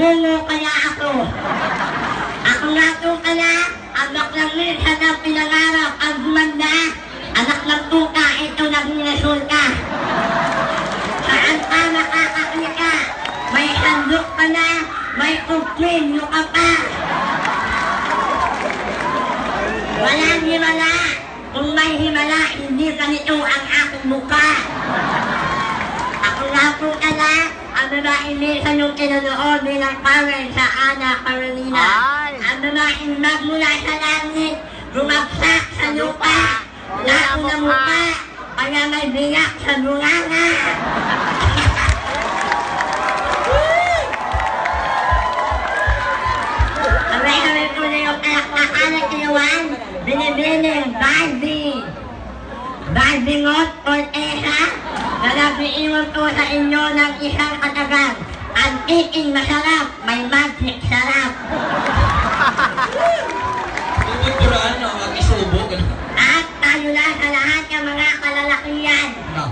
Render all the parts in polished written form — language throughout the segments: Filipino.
bungo kaya ako. Ako nga po kaya, ang baklang minsan ang pinangarap, ang gumanda. Anak ng tuka, ito naging resulta. Saan ka nakakakita? May handok ka na, may kumplin ka pa. Walang himala. Kung may himala, hindi ganito ang aking mukha. Ako nga po kaya, ang babaeng minsan yung kinanood bilang Karen sa Ana Carolina. Ang babaeng magmula sa langit, bumagsak sa lupa. Wala ko na mukha, kaya may biyak sa bunganga. Kami po na yung anak kinuwan, binibining Barbie. Barbie ngot or Esa, na nag-iiwan po sa inyo ng isang katagang. Ang iking masarap, may magic sarap. Tungkol Quran, no? Mag-isubo. At tayo na sa lahat ng mga kalalakihan.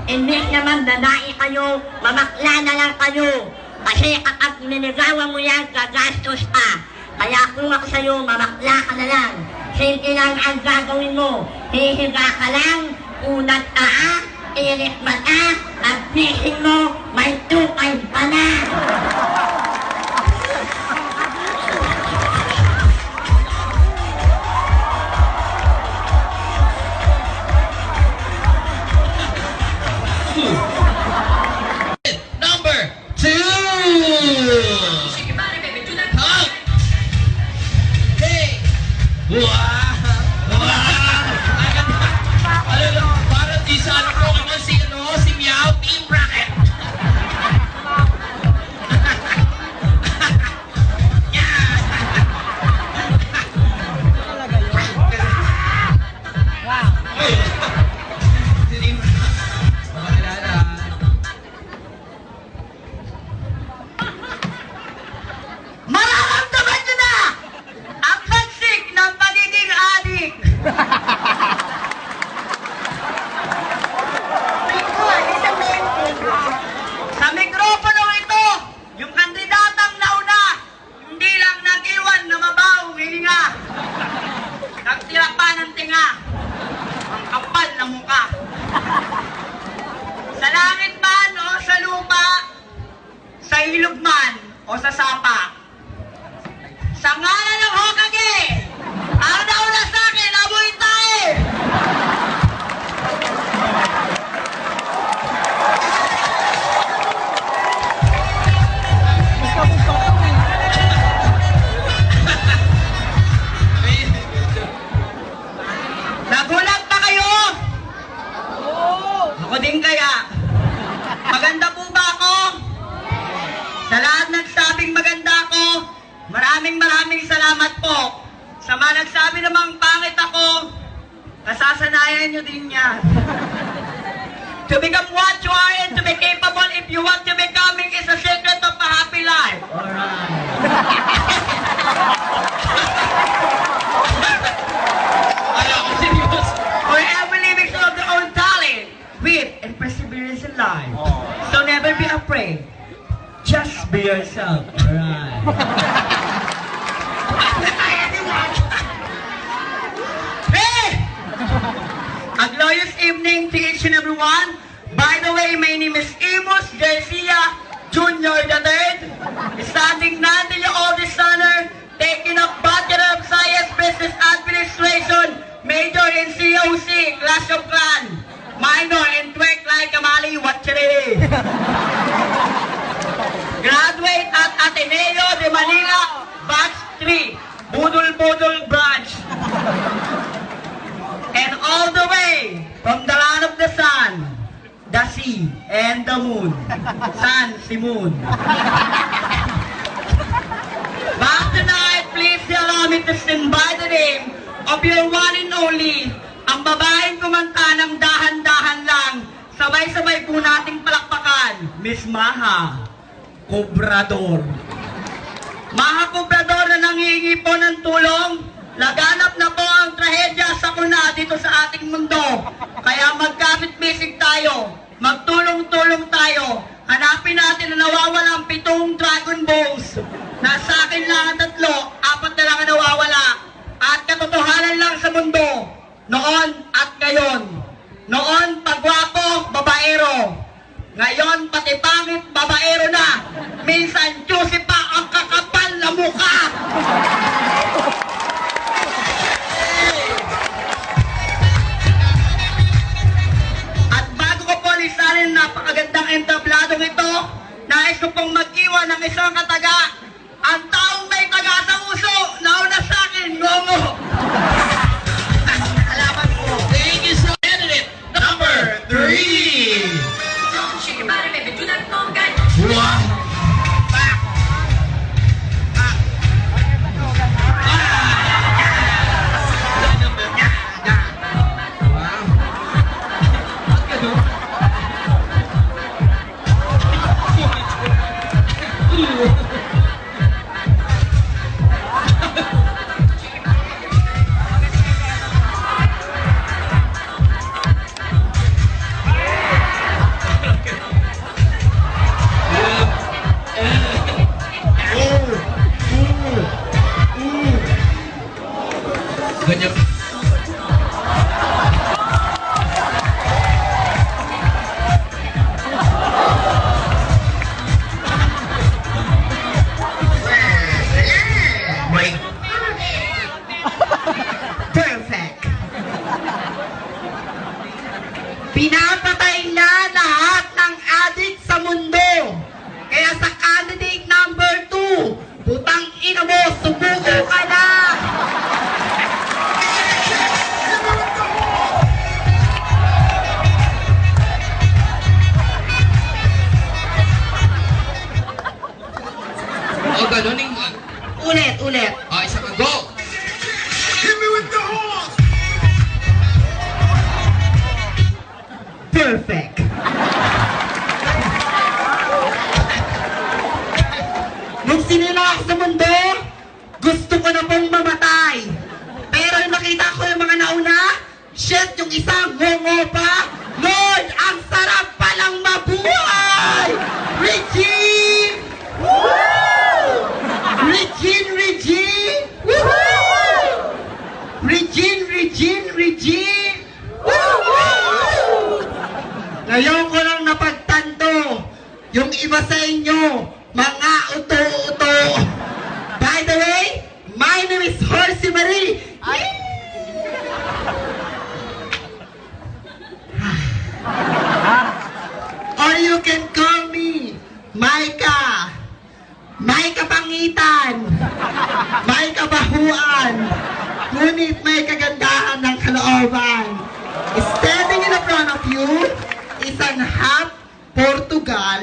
Imbis naman babae kayo, mamakla na lang kayo. Kasi kapag ninigawan mo yan, gagastos ka. Kaya kung ako sa'yo, mamakla ka na lang. Simple lang ang gagawin mo. Hihiga ka lang, unat paa, irit mata, at pising mo, may tukay pa na. Number 2! Talk! Hey! Wow! Wow! Ano, parang di sa ano ko naman si Meow Team Rocket! Mararamdaman nyo na ang hansik ng pagiging adik. Sa mikropono ito, yung kandidatang nauna, hindi lang nag-iwan na mabawang hilinga. Nagtira pa ng tinga. Ang kapal na mukha. Sa langit man o sa lupa, sa ilog man o sa sapa. Sa ngalan ng Hokage, ang nauna sa akin, amoy tayo! Nagulat pa kayo? Ako din kaya. Maganda po ba ako? Sa lahat nagsabing maganda ako, maraming salamat po. Sa mga nagsabi namang pangit ako, kasasanayan nyo din yan. To become what you are and to be capable if you want to becoming is a secret of a happy life. For every living soul of their own talent, wit, and perseverance in life. So never be afraid. Just be yourself. Alright. Hey! A glorious evening to each and everyone. By the way, my name is Amos Garcia Jr. III. Standing none to your oldest honor, taking up Bachelor of Science Business Administration, major in COC, Clash of Clans, minor in Twerk Like Kamali Watchere. Graduate at Ateneo de Manila, Batch 3, Budol Branch. And all the way from the land of the sun, the sea, and the moon. Sun, si moon. But tonight, please allow me to sing by the name of your one and only, ang babaeng kumanta ng dahan-dahan lang, sabay-sabay po nating palakpakan, Miss Maha Cobrador. Maha Cobrador na nanghihingi po ng tulong, laganap na po ang trahedya sa kuna dito sa ating mundo. Kaya magkapit-bisig tayo, magtulong-tulong tayo, hanapin natin na nawawalang 7 dragon balls Nasa akin lang ang 3, 4 na lang ang nawawala. At katotohanan lang sa mundo, noon at ngayon. Noon, pagwapo, babaero. Ngayon, pati pangit, babaero na. Minsan, juicy pa ang kakapal na mukha. At bago ko po lisanin ang napakagandang entabladong ito, nais ko pong mag-iwan ng isang kataga. Ang taong may taga sa uso, nauna sa akin, ngongo. Salamat po. Thank you so candidate number 3. Wow. Ganyan. Break. Perfect. Pinapatay na lahat ng addict sa mundo. Kaya sa candidate number 2, putang ina mo, subuko ka na. O, ganun yung... Ulit, ulit. O, isa ka, go! Perfect. Nung sinila ako sa mundo, gusto ko na pong mamatay. Pero yung nakita ko yung mga nauna, shit, yung isang ngongo pa. Lord, ang sarap palang mabuhay! Regine! Woo! Regine, Regine! Woo! Regine, Regine, Regine! Woo! Ngayon ko lang napagtanto, yung iba sa inyo, mga uto-uto. By the way, my name is Horsey Marie. Or you can call me Maika. Maika Pangitan. Maika Bahuan. Ngunit may kagandahan ng kalooban. Standing in front of you is an half Portugal,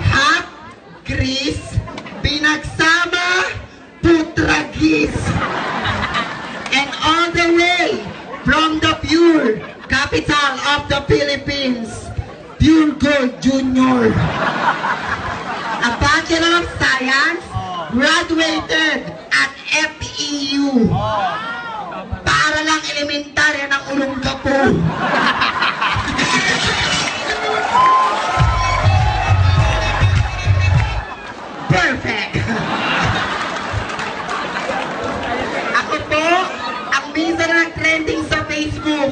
half Greece, pinagsama Putragis. And all the way from the pure capital of the Philippines, Pure Gold Junior. A Bachelor of Science, graduated at FEU. Para lang elementarya ng Olongapo. Perfect. Ako po, ang minsan na trending sa Facebook,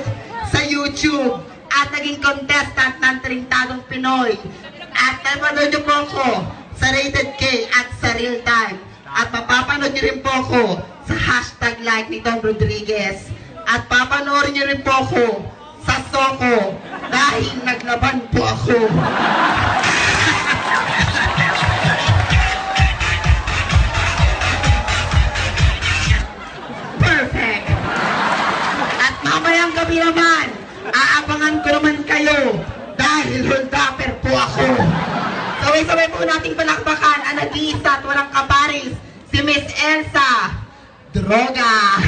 sa YouTube, at naging contestant ng Trintadong Pinoy. At napanood niyo po ako sa Rated K at sa Real Time. At mapapanood niyo rin po ako sa hashtag like ni Don Rodriguez. At papanoorin niyo rin po ako sa Soko dahil naglaban po ako. Perfect! At mamayang gabi naman, aabangan ko naman kayo dahil holdapper po ako. Sabay-sabay po nating palakbakan ang nag-iisa at walang kaparis, si Miss Elsa Droga.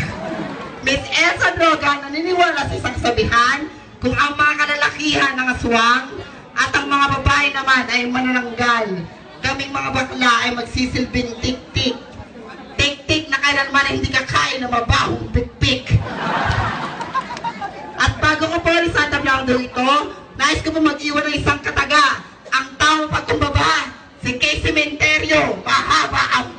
Miss Elsa Droga naniniwala sa isang sabihan kung ang mga kalalakihan ng aswang at ang mga babae naman ay manananggal. Kaming mga bakla ay magsisilbing tik-tik. Tik-tik na kailanman hindi kakain na mabahong pikpik. At bago ko po rin sa tablado ito, nais ko po mag-iwan ng isang kataga. Ang tao pagkumbaba, Si Kay Cementerio, mahaba ang